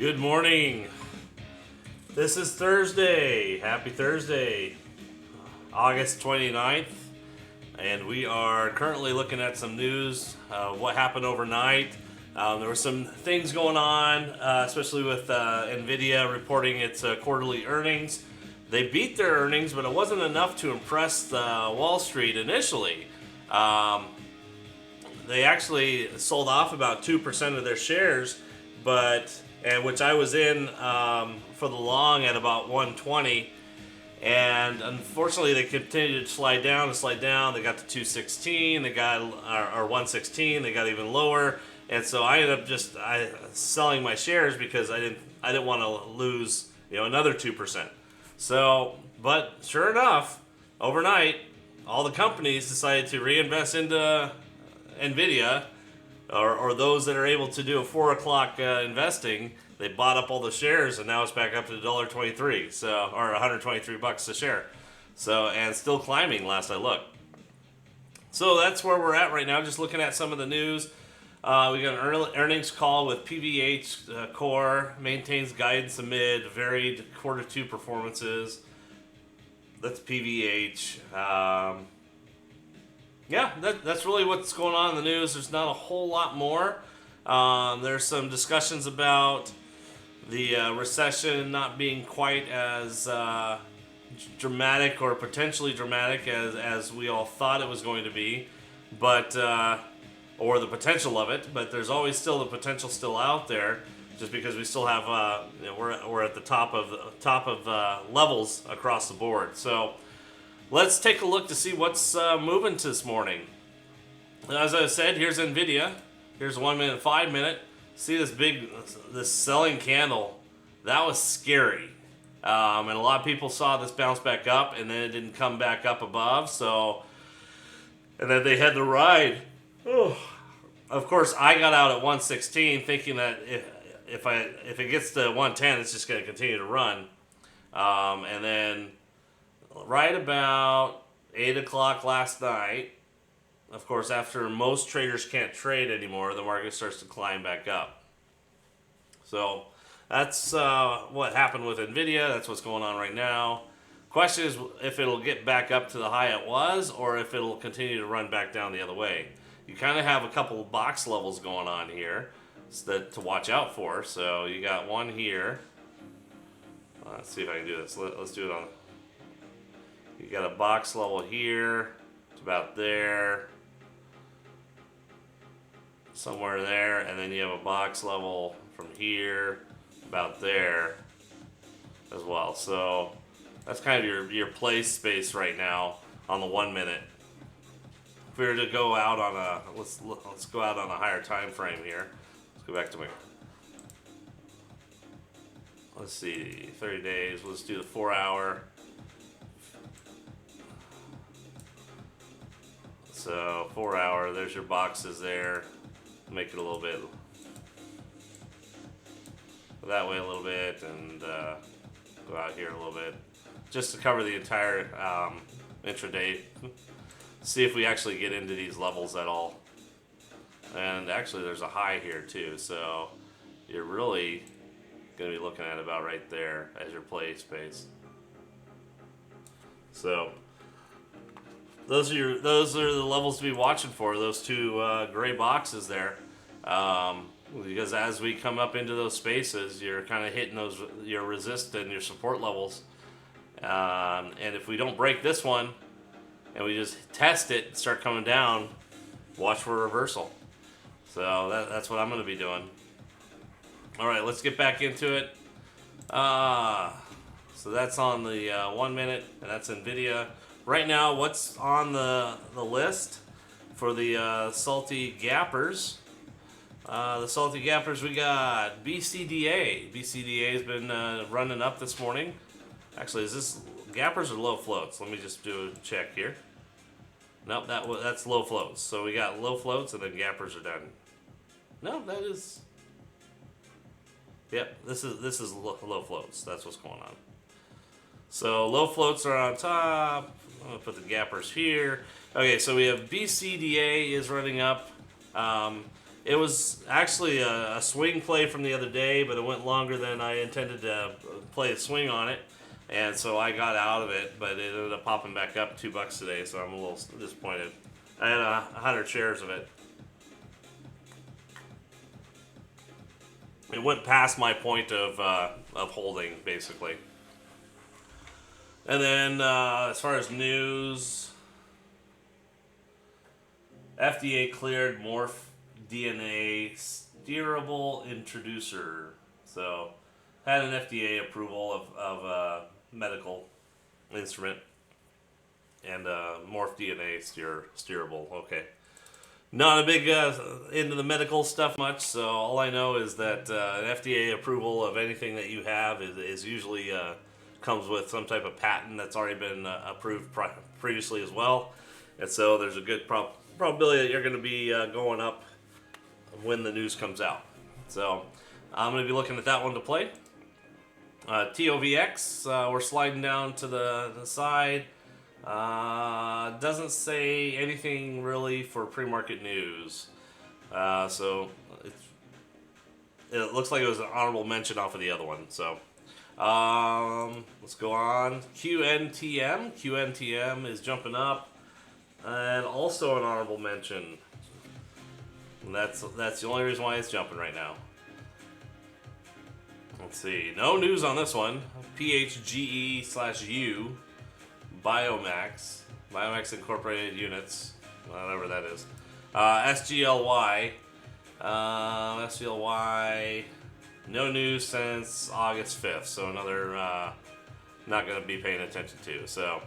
Good morning. This is Thursday. Happy Thursday, August 29th. And we are currently looking at some news, what happened overnight. There were some things going on, especially with NVIDIA reporting its quarterly earnings. They beat their earnings, but it wasn't enough to impress Wall Street initially. They actually sold off about 2% of their shares, and which I was in for the long at about 120. And unfortunately, they continued to slide down and slide down. They got to 216, they got or 116, they got even lower. And so I ended up just selling my shares because I didn't want to lose another 2%. So, but sure enough, overnight, all the companies decided to reinvest into NVIDIA, or those that are able to do a 4 o'clock investing. They bought up all the shares, and now it's back up to $1.23, so, or $123 a share. So, and still climbing last I looked. So that's where we're at right now. Just looking at some of the news. We got an earnings call with PVH Core maintains guidance amid varied quarter two performances. That's PVH. Yeah, that's really what's going on in the news. There's not a whole lot more. There's some discussions about the recession not being quite as dramatic or potentially dramatic as we all thought it was going to be, but or the potential of it. But there's always still the potential still out there, just because we still have we're at the top of levels across the board. So let's take a look to see what's moving this morning. As I said, here's NVIDIA. Here's 1 minute, 5 minute. See this selling candle? That was scary. And a lot of people saw this bounce back up, and then it didn't come back up above. So, and then they had the ride. Oh. Of course, I got out at 116, thinking that if it gets to 110, it's just going to continue to run. And then right about 8 o'clock last night, of course, after most traders can't trade anymore, the market starts to climb back up. So that's what happened with NVIDIA. That's what's going on right now. Question is if it'll get back up to the high it was, or if it'll continue to run back down the other way. You kind of have a couple box levels going on here to watch out for. So you got one here. Let's see if I can do this. Let's do it on. You got a box level here. It's about there. Somewhere there. And then you have a box level from here about there as well. So that's kind of your play space right now on the 1 minute. If we were to go out on let's go out on a higher time frame here. Let's go back to let's see, 30 days. Let's do the 4 hour. So 4 hour, there's your boxes there. Make it a little bit that way a little bit, and go out here a little bit, just to cover the entire intraday. See if we actually get into these levels at all. And actually there's a high here too, so you're really going to be looking at about right there as your play space. So those are the levels to be watching for, those two gray boxes there. Because as we come up into those spaces, you're kind of hitting your resist and your support levels. And if we don't break this one, and we just test it and start coming down, watch for a reversal. So that's what I'm going to be doing. All right, let's get back into it. So that's on the 1 minute, and that's NVIDIA. Right now, what's on the list for the salty gappers? The salty gappers, we got BCDA. BCDA has been running up this morning. Actually, is this gappers or low floats? Let me just do a check here. Nope, that's low floats. So we got low floats, and then gappers are done. No, that is. Yep, this is low floats. That's what's going on. So low floats are on top. I'm gonna put the gappers here. Okay, so we have BCDA is running up. It was actually a swing play from the other day, but it went longer than I intended to play a swing on it, and so I got out of it. But it ended up popping back up $2 today, so I'm a little disappointed. I had 100 shares of it. It went past my point of holding, basically. And then as far as news, FDA cleared Morph DNA steerable introducer. So, had an FDA approval of a medical instrument and Morph DNA steerable. Okay. Not a big into the medical stuff much, so all I know is that an FDA approval of anything that you have is usually comes with some type of patent that's already been approved previously as well. And so there's a good probability that you're going to be going up when the news comes out. So I'm going to be looking at that one to play. TOVX, we're sliding down to the side. Doesn't say anything really for pre-market news. So it looks like it was an honorable mention off of the other one. So let's go on. QNTM is jumping up, and also an honorable mention. And that's the only reason why it's jumping right now. Let's see. No news on this one. PHGE/U. Biomax Incorporated Units, whatever that is. SGLY. SGLY. No news since August 5th, so another not going to be paying attention to. So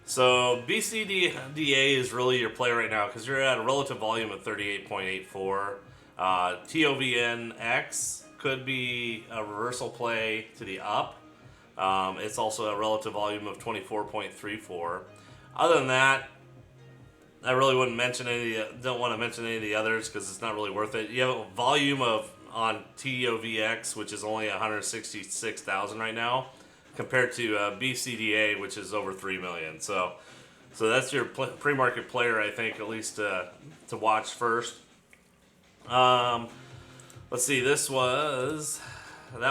BCDA is really your play right now because you're at a relative volume of 38.84. TOVNX could be a reversal play to the up. It's also a relative volume of 24.34. Other than that, I really wouldn't mention don't want to mention any of the others because it's not really worth it. You have a volume on TOVX, which is only 166,000 right now, compared to BCDA, which is over 3 million. So that's your pre-market player, I think, at least to watch first. Let's see. That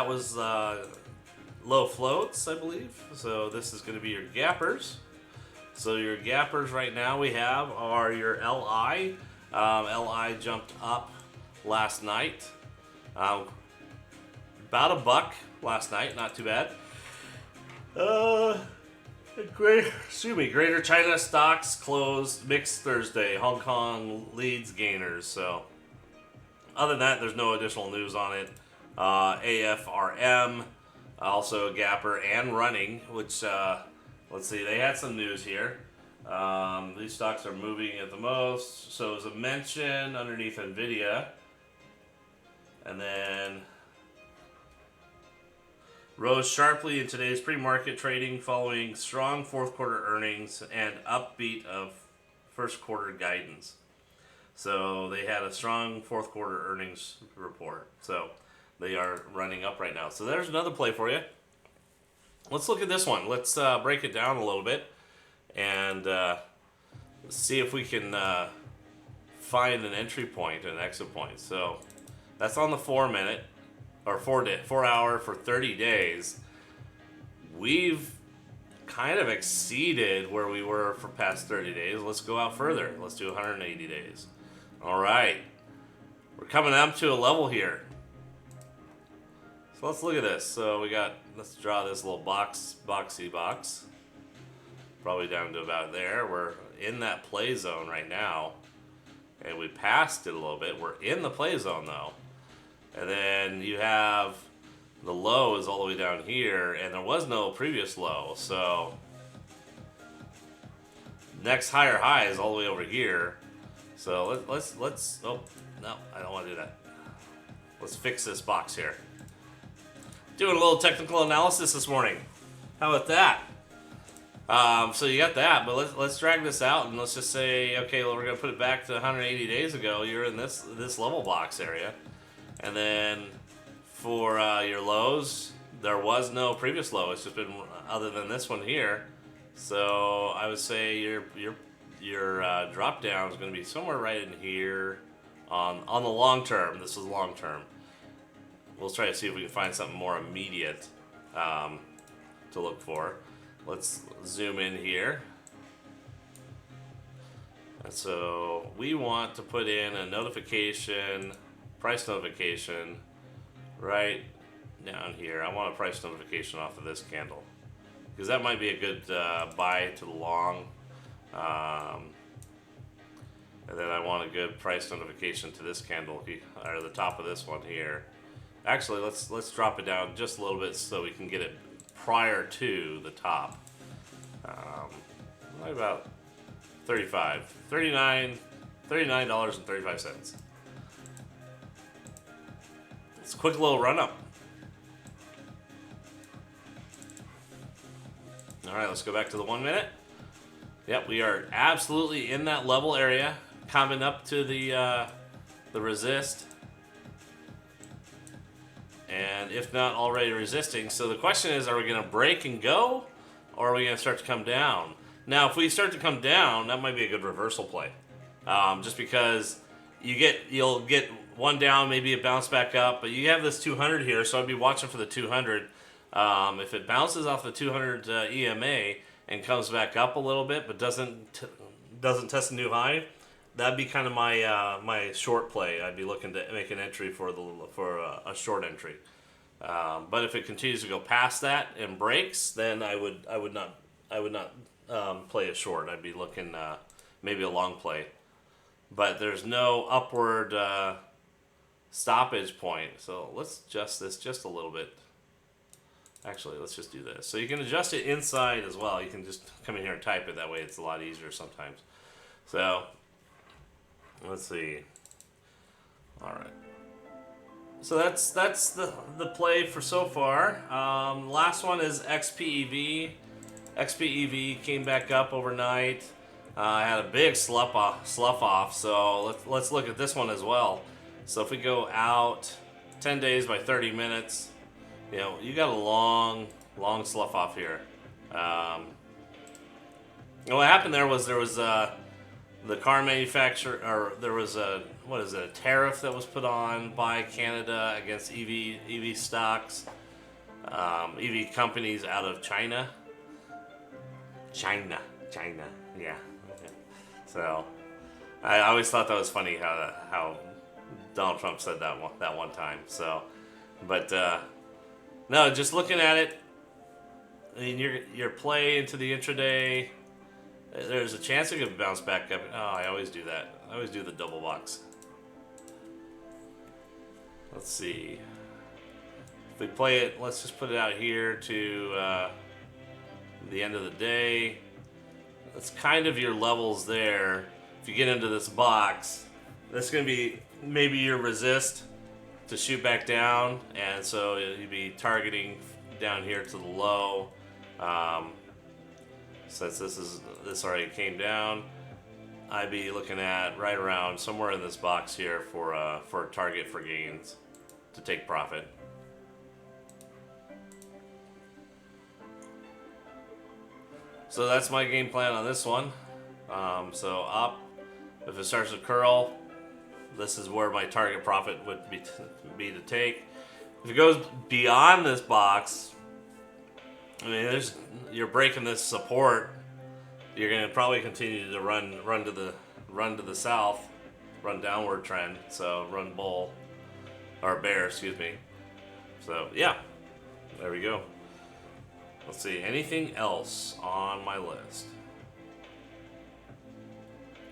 was low floats, I believe. So this is going to be your gappers. So your gappers right now we have are your LI. LI jumped up last night. About $1 last night, not too bad. Greater China stocks closed mixed Thursday. Hong Kong leads gainers. So other than that, there's no additional news on it. AFRM. Also a gapper and running, which, let's see, they had some news here. These stocks are moving at the most. So as a mention underneath NVIDIA. And then rose sharply in today's pre-market trading following strong fourth quarter earnings and upbeat of first quarter guidance. So they had a strong fourth quarter earnings report. So they are running up right now. So there's another play for you. Let's look at this one. Let's break it down a little bit and see if we can find an entry point and an exit point. So that's on the 4 minute or 4 hour for 30 days. We've kind of exceeded where we were for past 30 days. Let's go out further. Let's do 180 days. All right. We're coming up to a level here. So let's look at this. So let's draw this little boxy box. Probably down to about there. We're in that play zone right now. And we passed it a little bit. We're in the play zone though. And then you have the low is all the way down here. And there was no previous low. So next higher high is all the way over here. So let's oh, no, I don't want to do that. Let's fix this box here. Doing a little technical analysis this morning. How about that? So you got that, but let's drag this out and let's just say, okay, well, we're gonna put it back to 180 days ago. You're in this level box area, and then for your lows, there was no previous low. It's just been other than this one here. So I would say your drop down is going to be somewhere right in here on the long term. This is long term. We'll try to see if we can find something more immediate to look for. Let's zoom in here. And so we want to put in a notification, price notification, right down here. I want a price notification off of this candle because that might be a good buy to the long. And then I want a good price notification to this candle, or the top of this one here. Actually, let's drop it down just a little bit so we can get it prior to the top. Right about $39.35. It's a quick little run up. All right, let's go back to the 1 minute. Yep, we are absolutely in that level area, coming up to the resist, and if not already resisting. So the question is, are we going to break and go, or are we going to start to come down? Now, if we start to come down, that might be a good reversal play, just because you'll get one down, maybe it bounce back up, but you have this 200 here, so I'd be watching for the 200. If it bounces off the 200 EMA and comes back up a little bit, but doesn't test a new high, that'd be kind of my short play. I'd be looking to make an entry for a short entry. But if it continues to go past that and breaks, then I would not play a short. I'd be looking maybe a long play. But there's no upward stoppage point, so let's adjust this just a little bit. Actually, let's just do this. So you can adjust it inside as well. You can just come in here and type it. That way it's a lot easier sometimes. So, let's see. All right. So that's the play for so far. Last one is XPEV. XPEV came back up overnight. Had a big slough off. So let's look at this one as well. So if we go out 10 days by 30 minutes, you know, you got a long slough off here. What happened there was the car manufacturer, or there was a tariff that was put on by Canada against EV stocks, EV companies out of China. China, yeah. So I always thought that was funny how Donald Trump said that one time. So, but. No, just looking at it, I mean, your play into the intraday, there's a chance it could bounce back up. Oh, I always do that. I always do the double box. Let's see. If we play it, let's just put it out here to the end of the day. That's kind of your levels there. If you get into this box, that's going to be maybe your resist to shoot back down, and so you'd be targeting down here to the low. Since this already came down, I'd be looking at right around somewhere in this box here for a target for gains to take profit. So that's my game plan on this one. So up, if it starts to curl, this is where my target profit would be to take. If it goes beyond this box, I mean, you're breaking this support. You're going to probably continue to run to the south, run downward trend. So run bull or bear, excuse me. So yeah, there we go. Let's see, anything else on my list?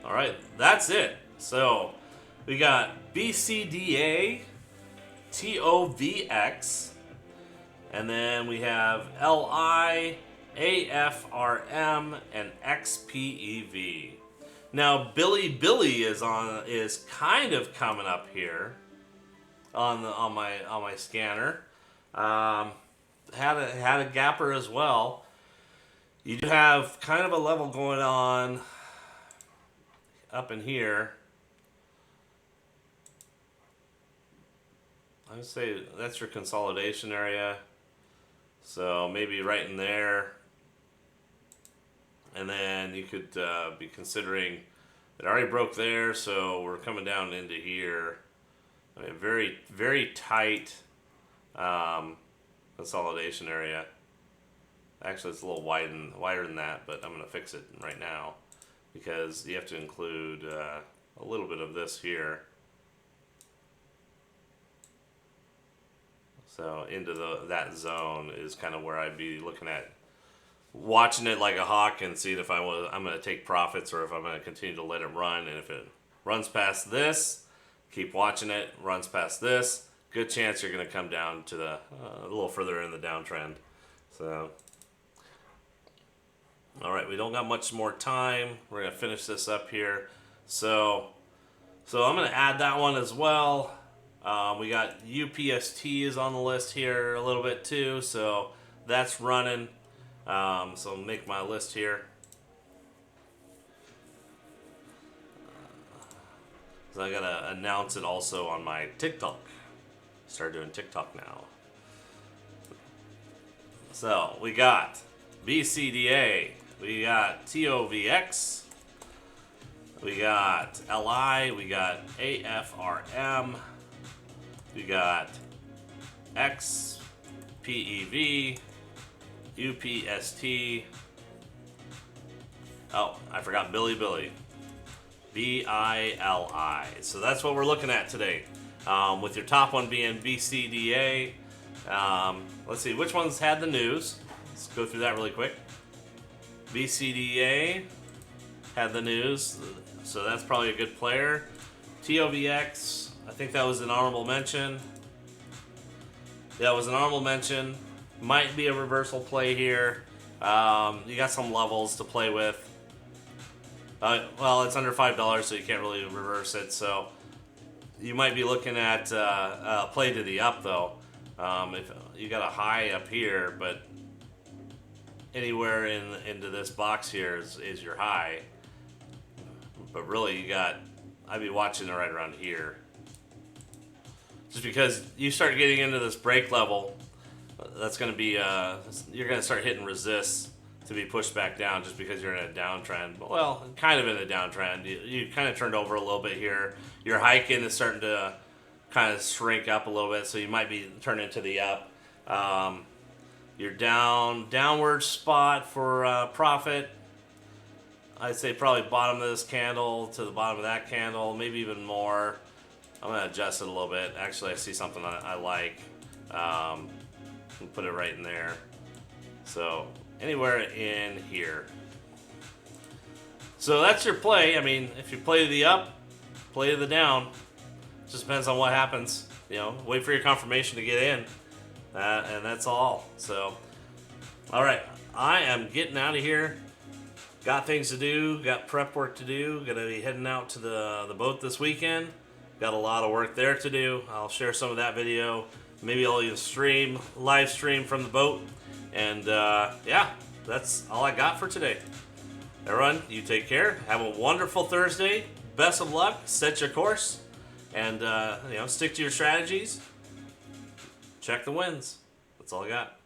All right, that's it. So we got BCDA, TOVX, and then we have LI, AFRM, and XPEV. Now Billy is kind of coming up here on my scanner. Had a gapper as well. You do have kind of a level going on up in here. I would say that's your consolidation area. So maybe right in there. And then you could be considering It already broke there, so we're coming down into here. I mean, very, very tight consolidation area. Actually, it's a little wider than that, but I'm going to fix it right now because you have to include a little bit of this here. So into that zone is kind of where I'd be looking at, watching it like a hawk and seeing if I'm going to take profits or if I'm going to continue to let it run. And if it runs past this, keep watching it. Runs past this, good chance you're going to come down to the a little further in the downtrend. So, all right, we don't got much more time. We're going to finish this up here. So I'm going to add that one as well. We got UPST is on the list here a little bit too, so that's running. So I'll make my list here. So I gotta announce it also on my TikTok. Start doing TikTok now. So we got BCDA, we got TOVX, we got LI, we got AFRM. We got XPEV, UPST. Oh, I forgot Billy. BILI. So that's what we're looking at today. With your top one being BCDA. Let's see, which ones had the news? Let's go through that really quick. BCDA had the news, so that's probably a good player. TOVX. I think that was an honorable mention. Yeah, it was an honorable mention. Might be a reversal play here. You got some levels to play with. Well, it's under $5, so you can't really reverse it. So you might be looking at play to the up, though. If you got a high up here, but anywhere into this box here is your high. But really, I'd be watching it right around here. Just because you start getting into this break level, that's going to be, you're going to start hitting resists to be pushed back down just because you're in a downtrend. Well, kind of in a downtrend. You kind of turned over a little bit here. Your hiking is starting to kind of shrink up a little bit, so you might be turning to the up. Your downward spot for profit, I'd say probably bottom of this candle to the bottom of that candle, maybe even more. I'm going to adjust it a little bit. Actually, I see something I like. Put it right in there. So anywhere in here. So that's your play. I mean, if you play to the up, play to the down. It just depends on what happens. You know, wait for your confirmation to get in. And that's all. So, all right. I am getting out of here. Got things to do. Got prep work to do. Gonna be heading out to the boat this weekend. Got a lot of work there to do. I'll share some of that video. Maybe I'll even live stream from the boat. And yeah, that's all I got for today. Everyone, you take care. Have a wonderful Thursday. Best of luck. Set your course. And stick to your strategies. Check the wins. That's all I got.